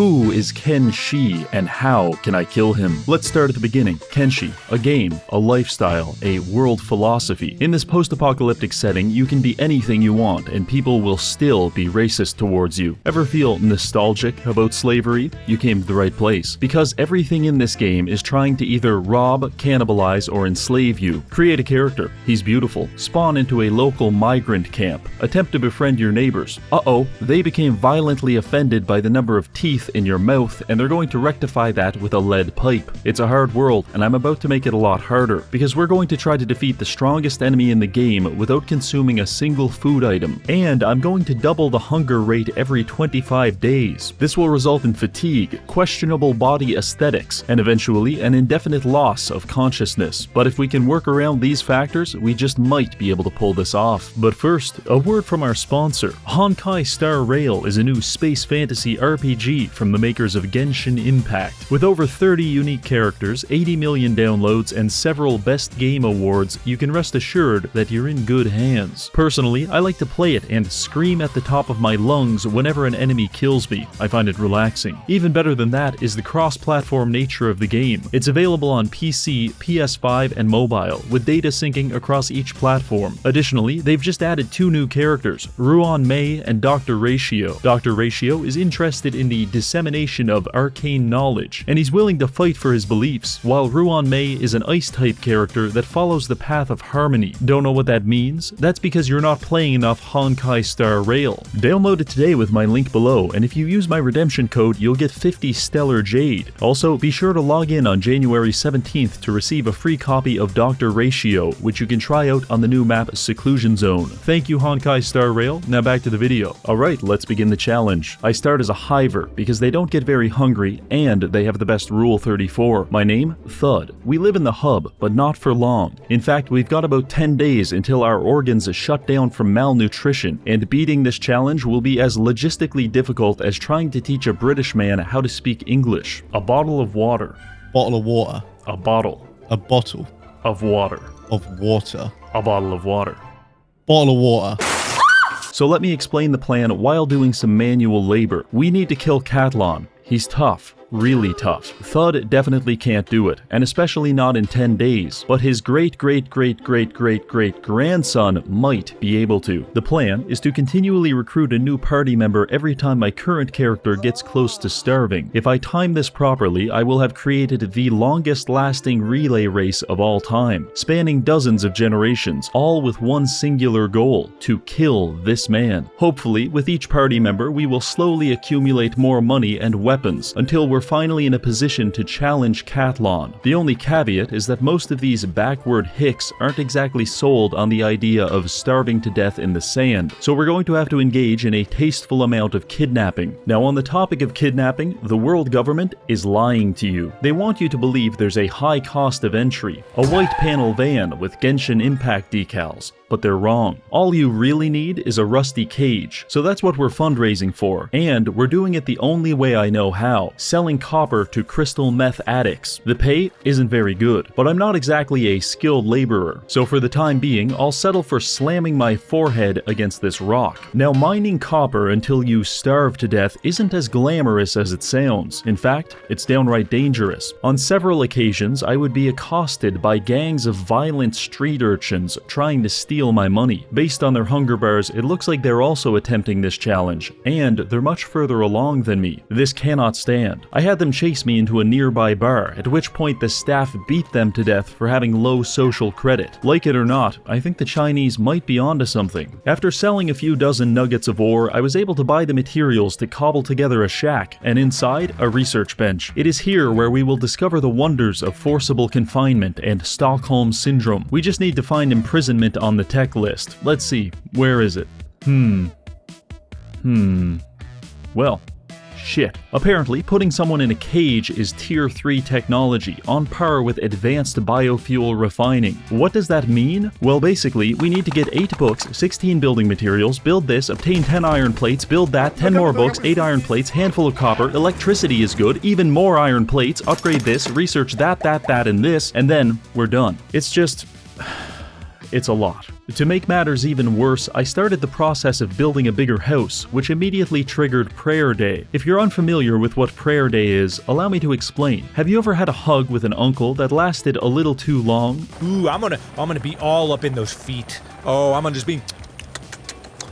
Who is Kenshi and how can I kill him? Let's start at the beginning. Kenshi, a game, a lifestyle, a world philosophy. In this post-apocalyptic setting, you can be anything you want and people will still be racist towards you. Ever feel nostalgic about slavery? You came to the right place, because everything in this game is trying to either rob, cannibalize, or enslave you. Create a character. He's beautiful. Spawn into a local migrant camp. Attempt to befriend your neighbors. Uh-oh, they became violently offended by the number of teeth in your mouth, and they're going to rectify that with a lead pipe. It's a hard world, and I'm about to make it a lot harder, because we're going to try to defeat the strongest enemy in the game without consuming a single food item, and I'm going to double the hunger rate every 25 days. This will result in fatigue, questionable body aesthetics, and eventually an indefinite loss of consciousness. But if we can work around these factors, we just might be able to pull this off. But first, a word from our sponsor. Honkai Star Rail is a new space fantasy RPG from the makers of Genshin Impact. With over 30 unique characters, 80 million downloads, and several Best Game awards, you can rest assured that you're in good hands. Personally, I like to play it and scream at the top of my lungs whenever an enemy kills me. I find it relaxing. Even better than that is the cross-platform nature of the game. It's available on PC, PS5, and mobile, with data syncing across each platform. Additionally, they've just added 2 new characters, Ruan Mei and Dr. Ratio. Dr. Ratio is interested in the dissemination of arcane knowledge, and he's willing to fight for his beliefs, while Ruan Mei is an ice-type character that follows the path of harmony. Don't know what that means? That's because you're not playing enough Honkai Star Rail. Download it today with my link below, and if you use my redemption code, you'll get 50 Stellar Jade. Also, be sure to log in on January 17th to receive a free copy of Dr. Ratio, which you can try out on the new map Seclusion Zone. Thank you, Honkai Star Rail. Now back to the video. Alright, let's begin the challenge. I start as a hiver, because they don't get very hungry, and they have the best Rule 34. My name? Thud. We live in the hub, but not for long. In fact, we've got about 10 days until our organs shut down from malnutrition, and beating this challenge will be as logistically difficult as trying to teach a British man how to speak English. A bottle of water. Bottle of water. A bottle. A bottle. Of water. Of water. A bottle of water. Bottle of water. So let me explain the plan while doing some manual labor. We need to kill Catlon. He's tough. Really tough. Thud definitely can't do it, and especially not in 10 days, but his great-great-great-great-great-great-grandson might be able to. The plan is to continually recruit a new party member every time my current character gets close to starving. If I time this properly, I will have created the longest-lasting relay race of all time, spanning dozens of generations, all with one singular goal: to kill this man. Hopefully, with each party member, we will slowly accumulate more money and weapons, until we're finally in a position to challenge Catlon. The only caveat is that most of these backward hicks aren't exactly sold on the idea of starving to death in the sand, so we're going to have to engage in a tasteful amount of kidnapping. Now, on the topic of kidnapping, the world government is lying to you. They want you to believe there's a high cost of entry, a white panel van with Genshin Impact decals. But they're wrong. All you really need is a rusty cage. So that's what we're fundraising for. And we're doing it the only way I know how, selling copper to crystal meth addicts. The pay isn't very good, but I'm not exactly a skilled laborer. So for the time being, I'll settle for slamming my forehead against this rock. Now, mining copper until you starve to death isn't as glamorous as it sounds. In fact, it's downright dangerous. On several occasions, I would be accosted by gangs of violent street urchins trying to steal my money. Based on their hunger bars, it looks like they're also attempting this challenge, and they're much further along than me. This cannot stand. I had them chase me into a nearby bar, at which point the staff beat them to death for having low social credit. Like it or not, I think the Chinese might be onto something. After selling a few dozen nuggets of ore, I was able to buy the materials to cobble together a shack, and inside, a research bench. It is here where we will discover the wonders of forcible confinement and Stockholm Syndrome. We just need to find imprisonment on the tech list. Let's see, where is it? Well, shit. Apparently, putting someone in a cage is Tier 3 technology, on par with advanced biofuel refining. What does that mean? Well, basically, we need to get 8 books, 16 building materials, build this, obtain 10 iron plates, build that, 10 more books, 8 iron plates, handful of copper, electricity is good, even more iron plates, upgrade this, research that, and this, and then we're done. It's just... it's a lot. To make matters even worse, I started the process of building a bigger house, which immediately triggered prayer day. If you're unfamiliar with what prayer day is, allow me to explain. Have you ever had a hug with an uncle that lasted a little too long? Ooh, I'm gonna be all up in those feet. Oh, I'm gonna just be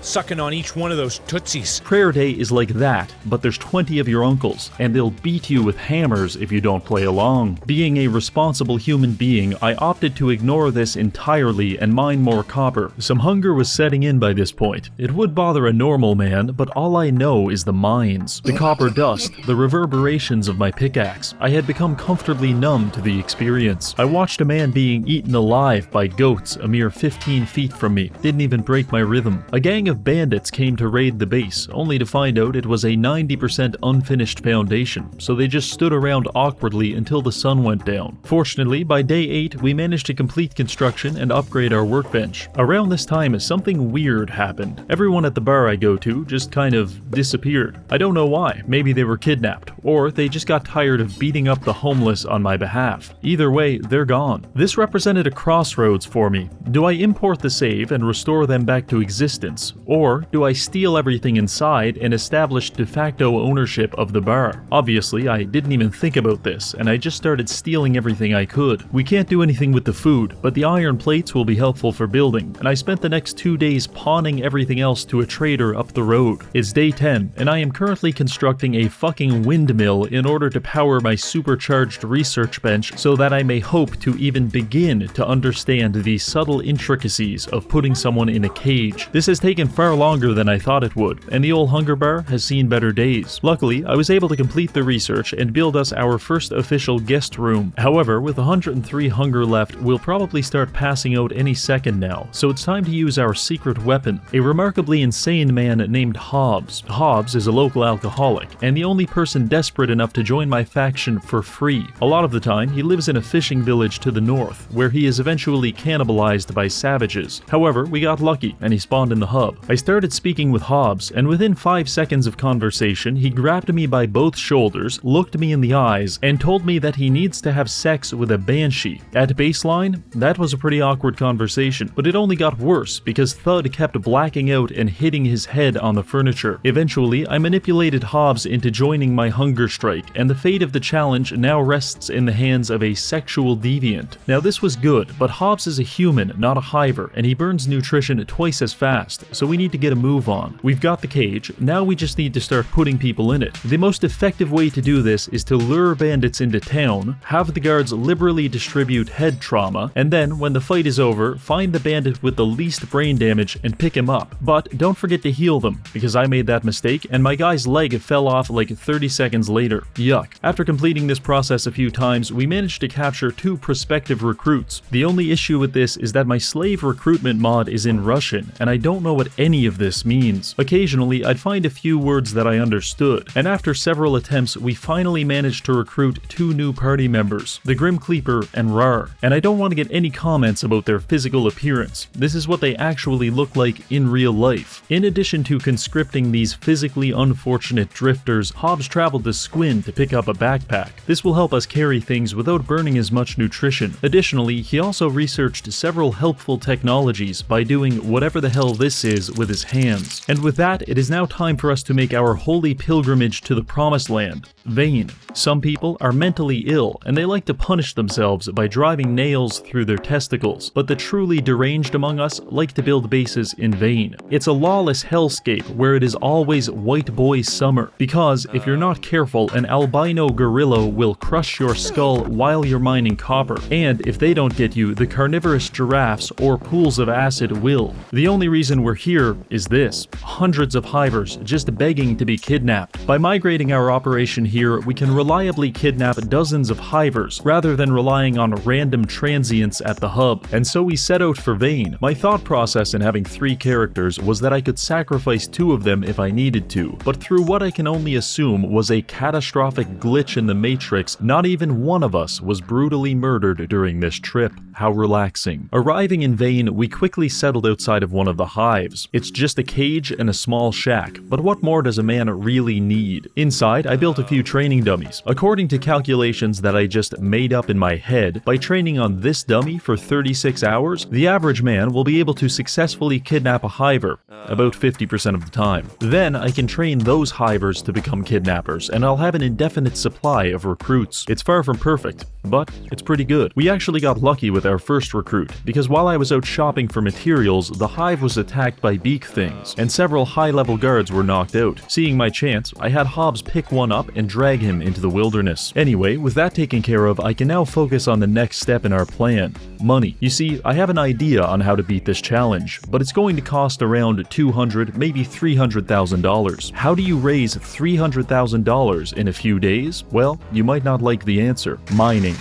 sucking on each one of those tootsies. Prayer day is like that, but there's 20 of your uncles, and they'll beat you with hammers if you don't play along. Being a responsible human being, I opted to ignore this entirely and mine more copper. Some hunger was setting in by this point. It would bother a normal man, but all I know is the mines, the copper dust, the reverberations of my pickaxe. I had become comfortably numb to the experience. I watched a man being eaten alive by goats a mere 15 feet from me. Didn't even break my rhythm. A gang of bandits came to raid the base, only to find out it was a 90% unfinished foundation, so they just stood around awkwardly until the sun went down. Fortunately, by day 8, we managed to complete construction and upgrade our workbench. Around this time, something weird happened. Everyone at the bar I go to just kind of disappeared. I don't know why. Maybe they were kidnapped, or they just got tired of beating up the homeless on my behalf. Either way, they're gone. This represented a crossroads for me. Do I import the save and restore them back to existence? Or do I steal everything inside and establish de facto ownership of the bar? Obviously, I didn't even think about this, and I just started stealing everything I could. We can't do anything with the food, but the iron plates will be helpful for building, and I spent the next 2 days pawning everything else to a trader up the road. It's day 10, and I am currently constructing a fucking windmill in order to power my supercharged research bench so that I may hope to even begin to understand the subtle intricacies of putting someone in a cage. This has taken far longer than I thought it would, and the old hunger bar has seen better days. Luckily, I was able to complete the research and build us our first official guest room. However, with 103 hunger left, we'll probably start passing out any second now, so it's time to use our secret weapon, a remarkably insane man named Hobbs. Hobbs is a local alcoholic, and the only person desperate enough to join my faction for free. A lot of the time, he lives in a fishing village to the north, where he is eventually cannibalized by savages. However, we got lucky, and he spawned in the hub. I started speaking with Hobbs, and within 5 seconds of conversation, he grabbed me by both shoulders, looked me in the eyes, and told me that he needs to have sex with a banshee. At baseline, that was a pretty awkward conversation, but it only got worse because Thud kept blacking out and hitting his head on the furniture. Eventually, I manipulated Hobbs into joining my hunger strike, and the fate of the challenge now rests in the hands of a sexual deviant. Now this was good, but Hobbs is a human, not a hiver, and he burns nutrition twice as fast, so we need to get a move on. We've got the cage, now we just need to start putting people in it. The most effective way to do this is to lure bandits into town, have the guards liberally distribute head trauma, and then when the fight is over, find the bandit with the least brain damage and pick him up. But don't forget to heal them, because I made that mistake and my guy's leg fell off like 30 seconds later. Yuck. After completing this process a few times, we managed to capture 2 prospective recruits. The only issue with this is that my slave recruitment mod is in Russian, and I don't know what any of this means. Occasionally, I'd find a few words that I understood, and after several attempts, we finally managed to recruit 2 new party members, the Grim Cleaper and Rar. And I don't want to get any comments about their physical appearance. This is what they actually look like in real life. In addition to conscripting these physically unfortunate drifters, Hobbs traveled to Squin to pick up a backpack. This will help us carry things without burning as much nutrition. Additionally, he also researched several helpful technologies by doing whatever the hell this is with his hands. And with that, it is now time for us to make our holy pilgrimage to the promised land, Vane. Some people are mentally ill, and they like to punish themselves by driving nails through their testicles, but the truly deranged among us like to build bases in Vane. It's a lawless hellscape where it is always white boy summer, because if you're not careful, an albino gorilla will crush your skull while you're mining copper, and if they don't get you, the carnivorous giraffes or pools of acid will. The only reason we're here is this: hundreds of hivers just begging to be kidnapped. By migrating our operation here, we can reliably kidnap dozens of hivers rather than relying on random transients at the hub, and so we set out for Vane. My thought process in having 3 characters was that I could sacrifice 2 of them if I needed to, but through what I can only assume was a catastrophic glitch in the Matrix, not even one of us was brutally murdered during this trip. How relaxing. Arriving in Vane, we quickly settled outside of one of the hives. It's just a cage and a small shack, but what more does a man really need? Inside, I built a few training dummies. According to calculations that I just made up in my head, by training on this dummy for 36 hours, the average man will be able to successfully kidnap a hiver, about 50% of the time. Then I can train those hivers to become kidnappers, and I'll have an indefinite supply of recruits. It's far from perfect, but it's pretty good. We actually got lucky with our first recruit, because while I was out shopping for materials, the hive was attacked by beak things, and several high-level guards were knocked out. Seeing my chance, I had Hobbs pick one up and drag him into the wilderness. Anyway, with that taken care of, I can now focus on the next step in our plan: money. You see, I have an idea on how to beat this challenge, but it's going to cost around $200,000, maybe $300,000. How do you raise $300,000 in a few days? Well, you might not like the answer. Mining.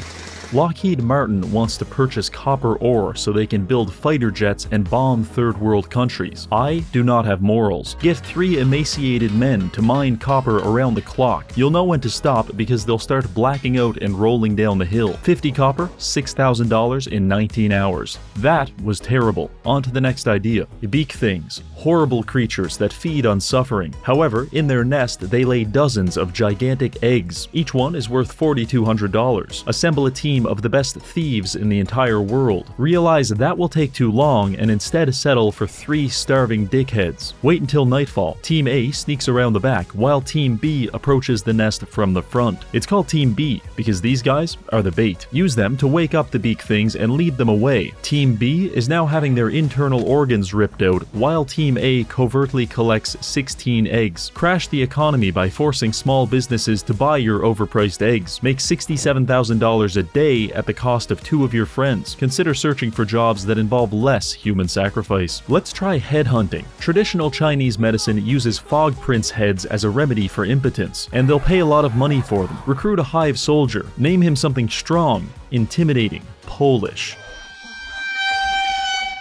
Lockheed Martin wants to purchase copper ore so they can build fighter jets and bomb third world countries. I do not have morals. Get 3 emaciated men to mine copper around the clock. You'll know when to stop because they'll start blacking out and rolling down the hill. 50 copper, $6,000 in 19 hours. That was terrible. On to the next idea. Beak things. Horrible creatures that feed on suffering. However, in their nest they lay dozens of gigantic eggs. Each one is worth $4,200. Assemble a team of the best thieves in the entire world. Realize that will take too long and instead settle for 3 starving dickheads. Wait until nightfall. Team A sneaks around the back while Team B approaches the nest from the front. It's called Team B because these guys are the bait. Use them to wake up the beak things and lead them away. Team B is now having their internal organs ripped out while Team A covertly collects 16 eggs. Crash the economy by forcing small businesses to buy your overpriced eggs. Make $67,000 a day at the cost of 2 of your friends. Consider searching for jobs that involve less human sacrifice. Let's try headhunting. Traditional Chinese medicine uses fog prince heads as a remedy for impotence, and they'll pay a lot of money for them. Recruit a hive soldier. Name him something strong, intimidating, Polish.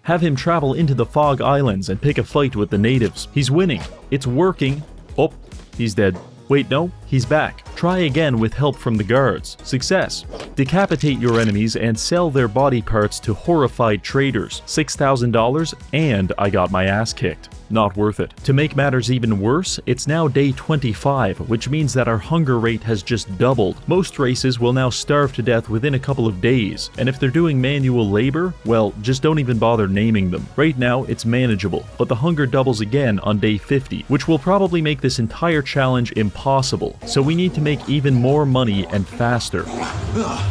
Have him travel into the Fog Islands and pick a fight with the natives. He's winning. It's working. Oh, he's dead. Wait, no, he's back. Try again with help from the guards. Success. Decapitate your enemies and sell their body parts to horrified traders. $6,000 and I got my ass kicked. Not worth it. To make matters even worse, it's now day 25, which means that our hunger rate has just doubled. Most races will now starve to death within a couple of days, and if they're doing manual labor, well, just don't even bother naming them. Right now, it's manageable, but the hunger doubles again on day 50, which will probably make this entire challenge impossible, so we need to make even more money and faster.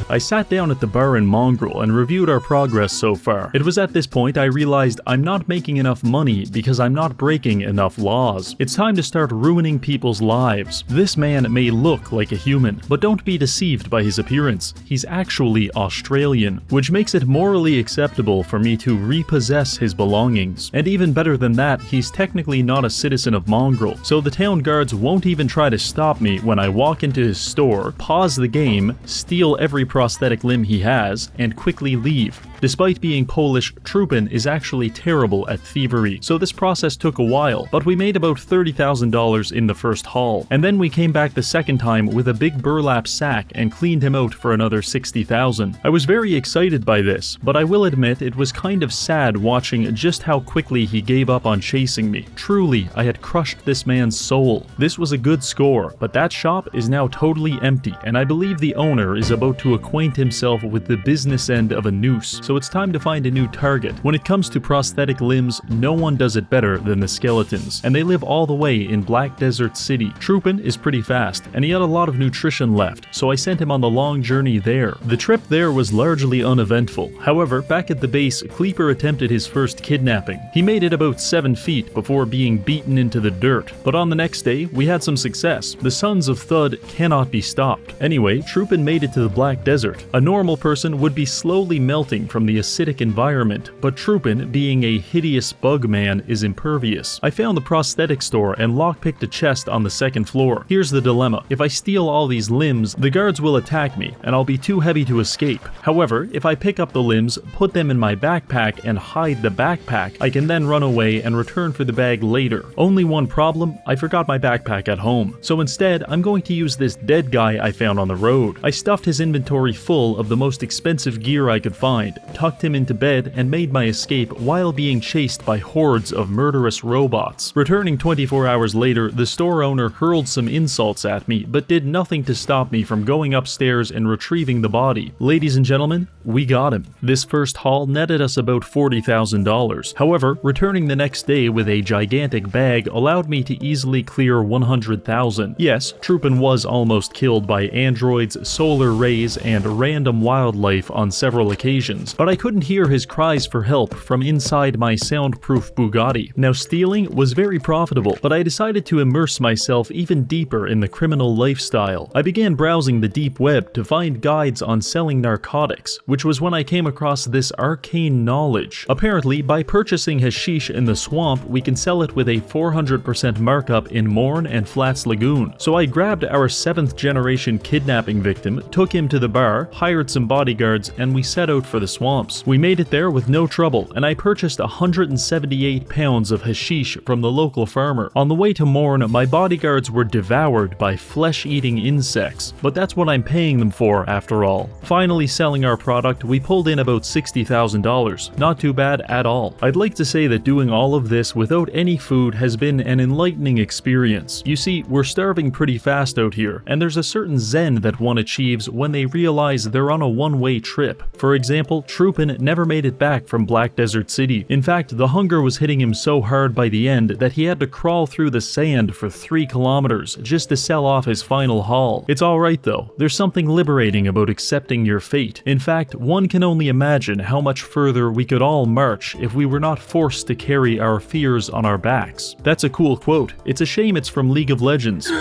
I sat down at the bar in Mongrel and reviewed our progress so far. It was at this point I realized I'm not making enough money because I'm not breaking enough laws. It's time to start ruining people's lives. This man may look like a human, but don't be deceived by his appearance. He's actually Australian, which makes it morally acceptable for me to repossess his belongings. And even better than that, he's technically not a citizen of Mongrel, so the town guards won't even try to stop me when I walk into his store, pause the game, steal every prosthetic limb he has, and quickly leave. Despite being Polish, Trupin is actually terrible at thievery, so this process took a while, but we made about $30,000 in the first haul, and then we came back the second time with a big burlap sack and cleaned him out for another $60,000. I was very excited by this, but I will admit it was kind of sad watching just how quickly he gave up on chasing me. Truly, I had crushed this man's soul. This was a good score, but that shop is now totally empty, and I believe the owner is about to acquaint himself with the business end of a noose, so it's time to find a new target. When it comes to prosthetic limbs, no one does it better than the skeletons, and they live all the way in Black Desert City. Trupin is pretty fast, and he had a lot of nutrition left, so I sent him on the long journey there. The trip there was largely uneventful. However, back at the base, Kleeper attempted his first kidnapping. He made it about 7 feet before being beaten into the dirt, but on the next day, we had some success. The Sons of Thud cannot be stopped. Anyway, Trupin made it to the Black Desert. A normal person would be slowly melting from the acidic environment, but Trupin, being a hideous bug man, is impervious. I found the prosthetic store and lockpicked a chest on the second floor. Here's the dilemma. If I steal all these limbs, the guards will attack me, and I'll be too heavy to escape. However, if I pick up the limbs, put them in my backpack, and hide the backpack, I can then run away and return for the bag later. Only one problem, I forgot my backpack at home. So instead, I'm going to use this dead guy I found on the road. I stuffed his inventory full of the most expensive gear I could find, tucked him into bed, and made my escape while being chased by hordes of murderous robots. Returning 24 hours later, the store owner hurled some insults at me, but did nothing to stop me from going upstairs and retrieving the body. Ladies and gentlemen, we got him. This first haul netted us about $40,000. However, returning the next day with a gigantic bag allowed me to easily clear $100,000. Yes, Troopin was almost killed by androids, solar rays, and random wildlife on several occasions, but I couldn't hear his cries for help from inside my soundproof Bugatti. Now, stealing was very profitable, but I decided to immerse myself even deeper in the criminal lifestyle. I began browsing the deep web to find guides on selling narcotics, which was when I came across this arcane knowledge. Apparently, by purchasing hashish in the swamp, we can sell it with a 400% markup in Morn and Flats Lagoon. So I grabbed our 7th generation kidnapping victim, took him to the bar, hired some bodyguards, and we set out for the swamps. We made it there with no trouble, and I purchased 178 pounds of hashish from the local farmer. On the way to Morn, my bodyguards were devoured by flesh-eating insects, but that's what I'm paying them for after all. Finally selling our product, we pulled in about $60,000. Not too bad at all. I'd like to say that doing all of this without any food has been an enlightening experience. You see, we're starving pretty fast out here, and there's a certain zen that one achieves when they realize they're on a one-way trip. For example, Troopin never made it back from Black Desert City. In fact, the hunger was hitting him so hard by the end that he had to crawl through the sand for 3 kilometers just to sell off his final haul. It's alright though. There's something liberating about accepting your fate. In fact, one can only imagine how much further we could all march if we were not forced to carry our fears on our backs. That's a cool quote. It's a shame it's from League of Legends.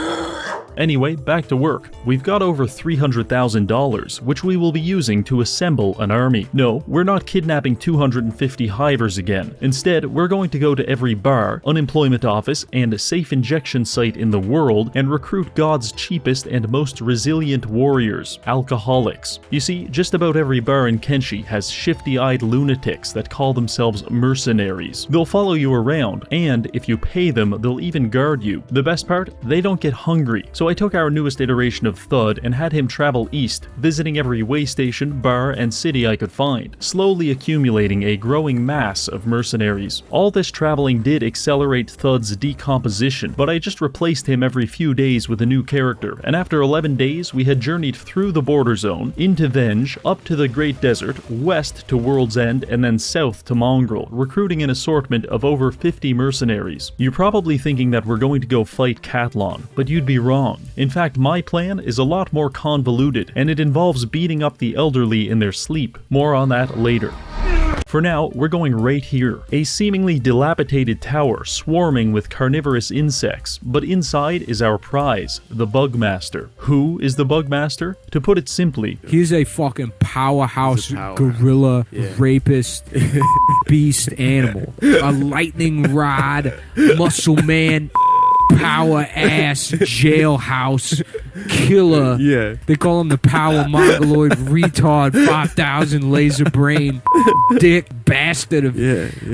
Anyway, back to work. We've got over $300,000, which we will be using to assemble an army. No, we're not kidnapping 250 hivers again. Instead, we're going to go to every bar, unemployment office, and safe injection site in the world and recruit God's cheapest and most resilient warriors, alcoholics. You see, just about every bar in Kenshi has shifty-eyed lunatics that call themselves mercenaries. They'll follow you around, and if you pay them, they'll even guard you. The best part? They don't get hungry. So I took our newest iteration of Thud and had him travel east, visiting every way station, bar, and city I could find, slowly accumulating a growing mass of mercenaries. All this traveling did accelerate Thud's decomposition, but I just replaced him every few days with a new character, and after 11 days we had journeyed through the border zone, into Venge, up to the Great Desert, west to World's End, and then south to Mongrel, recruiting an assortment of over 50 mercenaries. You're probably thinking that we're going to go fight Catlon, but you'd be wrong. In fact, my plan is a lot more convoluted, and it involves beating up the elderly in their sleep. More on that later. For now, we're going right here. A seemingly dilapidated tower swarming with carnivorous insects, but inside is our prize, the Bugmaster. Who is the Bugmaster? To put it simply, he's a fucking powerhouse gorilla rapist beast animal. A lightning rod, muscle man, power ass jailhouse killer. Yeah. They call him the power mongoloid retard 5000 laser brain dick bastard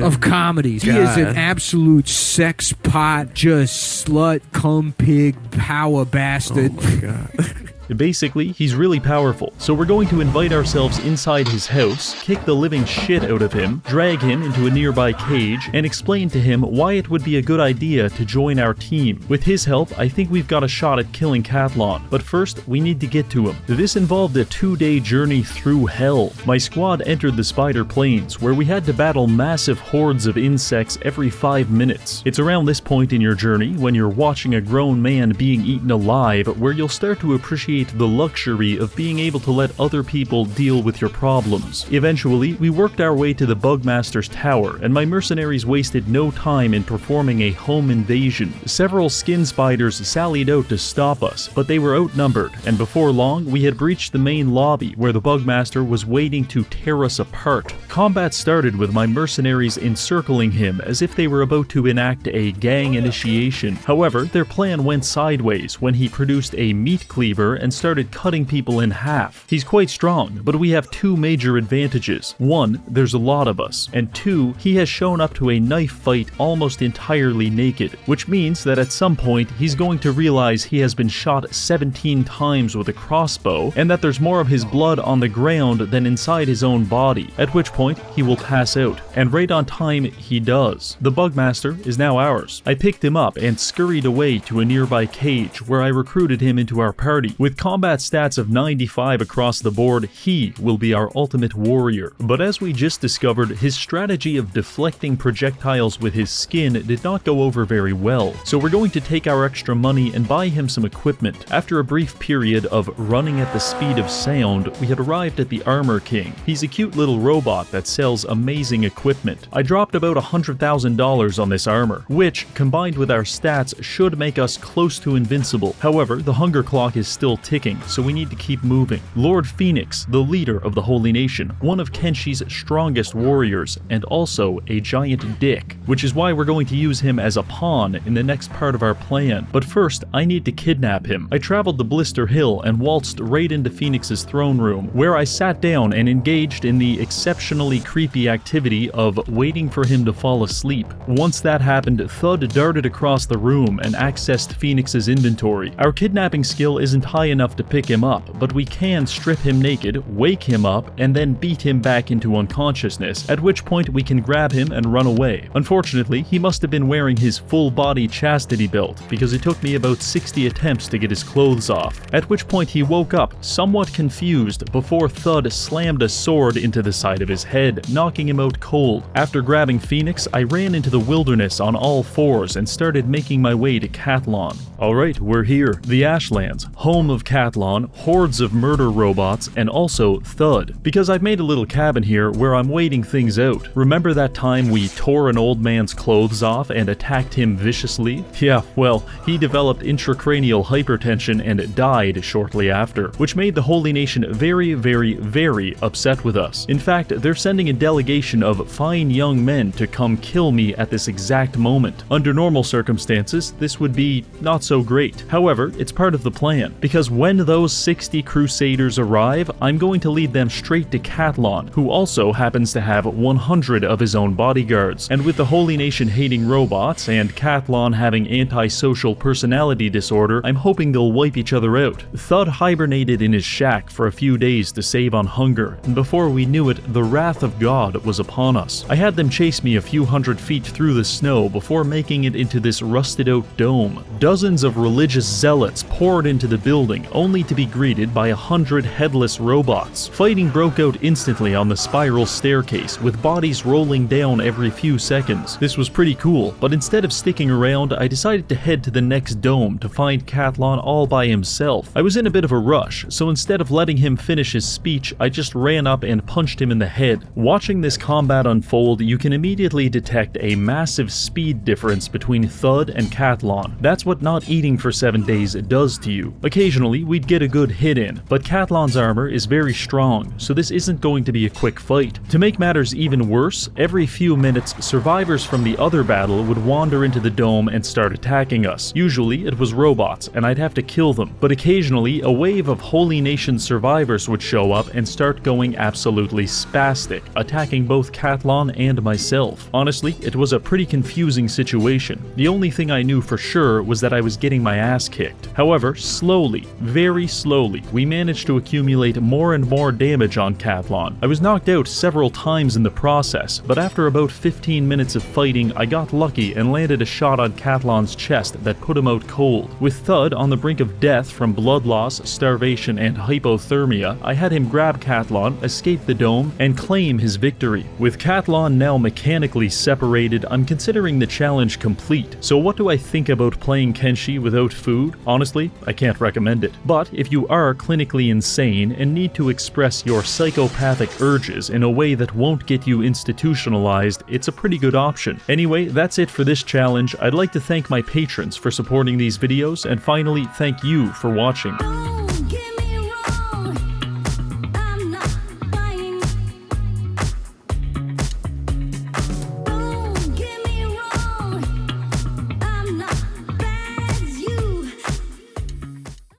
of comedies. God. He is an absolute sex pot, just slut, cum pig, power bastard. Oh my God. Basically, he's really powerful, so we're going to invite ourselves inside his house, kick the living shit out of him, drag him into a nearby cage, and explain to him why it would be a good idea to join our team. With his help, I think we've got a shot at killing Catlon, but first, we need to get to him. This involved a 2-day journey through hell. My squad entered the Spider Plains, where we had to battle massive hordes of insects every 5 minutes. It's around this point in your journey, when you're watching a grown man being eaten alive, where you'll start to appreciate the luxury of being able to let other people deal with your problems. Eventually, we worked our way to the Bugmaster's tower, and my mercenaries wasted no time in performing a home invasion. Several skin spiders sallied out to stop us, but they were outnumbered, and before long, we had breached the main lobby where the Bugmaster was waiting to tear us apart. Combat started with my mercenaries encircling him as if they were about to enact a gang initiation. However, their plan went sideways when he produced a meat cleaver and and started cutting people in half. He's quite strong, but we have two major advantages. One, there's a lot of us, and two, he has shown up to a knife fight almost entirely naked, which means that at some point he's going to realize he has been shot 17 times with a crossbow and that there's more of his blood on the ground than inside his own body, at which point he will pass out, and right on time he does. The Bugmaster is now ours. I picked him up and scurried away to a nearby cage where I recruited him into our party. With combat stats of 95 across the board, he will be our ultimate warrior. But as we just discovered, his strategy of deflecting projectiles with his skin did not go over very well, so we're going to take our extra money and buy him some equipment. After a brief period of running at the speed of sound, we had arrived at the Armor King. He's a cute little robot that sells amazing equipment. I dropped about $100,000 on this armor, which, combined with our stats, should make us close to invincible. However, the hunger clock is still ticking, so we need to keep moving. Lord Phoenix, the leader of the Holy Nation, one of Kenshi's strongest warriors, and also a giant dick, which is why we're going to use him as a pawn in the next part of our plan. But first, I need to kidnap him. I traveled the Blister Hill and waltzed right into Phoenix's throne room, where I sat down and engaged in the exceptionally creepy activity of waiting for him to fall asleep. Once that happened, Thud darted across the room and accessed Phoenix's inventory. Our kidnapping skill isn't high enough to pick him up, but we can strip him naked, wake him up, and then beat him back into unconsciousness, at which point we can grab him and run away. Unfortunately, he must have been wearing his full-body chastity belt, because it took me about 60 attempts to get his clothes off, at which point he woke up, somewhat confused, before Thud slammed a sword into the side of his head, knocking him out cold. After grabbing Phoenix, I ran into the wilderness on all fours and started making my way to Catlon. Alright, we're here. The Ashlands, home of Catlon, hordes of murder robots, and also Thud. Because I've made a little cabin here where I'm waiting things out. Remember that time we tore an old man's clothes off and attacked him viciously? Yeah, well, he developed intracranial hypertension and died shortly after, which made the Holy Nation very, very, very upset with us. In fact, they're sending a delegation of fine young men to come kill me at this exact moment. Under normal circumstances, this would be not so great. However, it's part of the plan, because when those 60 Crusaders arrive, I'm going to lead them straight to Catlon, who also happens to have 100 of his own bodyguards. And with the Holy Nation hating robots and Catlon having antisocial personality disorder, I'm hoping they'll wipe each other out. Thud hibernated in his shack for a few days to save on hunger, and before we knew it, the wrath of God was upon us. I had them chase me a few hundred feet through the snow before making it into this rusted-out dome. Dozens of religious zealots poured into the building, only to be greeted by 100 headless robots. Fighting broke out instantly on the spiral staircase, with bodies rolling down every few seconds. This was pretty cool, but instead of sticking around, I decided to head to the next dome to find Catlon all by himself. I was in a bit of a rush, so instead of letting him finish his speech, I just ran up and punched him in the head. Watching this combat unfold, you can immediately detect a massive speed difference between Thud and Catlon. That's what not eating for 7 days does to you. Occasionally, we'd get a good hit in, but Catlon's armor is very strong, so this isn't going to be a quick fight. To make matters even worse, every few minutes, survivors from the other battle would wander into the dome and start attacking us. Usually, it was robots, and I'd have to kill them, but occasionally, a wave of Holy Nation survivors would show up and start going absolutely spastic, attacking both Catlon and myself. Honestly, it was a pretty confusing situation. The only thing I knew for sure was that I was getting my ass kicked. However, slowly, very slowly, we managed to accumulate more and more damage on Catlon. I was knocked out several times in the process, but after about 15 minutes of fighting, I got lucky and landed a shot on Catlon's chest that put him out cold. With Thud on the brink of death from blood loss, starvation, and hypothermia, I had him grab Catlon, escape the dome, and claim his victory. With Catlon now mechanically separated, I'm considering the challenge complete. So what do I think about playing Kenshi without food? Honestly, I can't recommend it. But if you are clinically insane and need to express your psychopathic urges in a way that won't get you institutionalized, it's a pretty good option. Anyway, that's it for this challenge. I'd like to thank my patrons for supporting these videos, and finally, thank you for watching.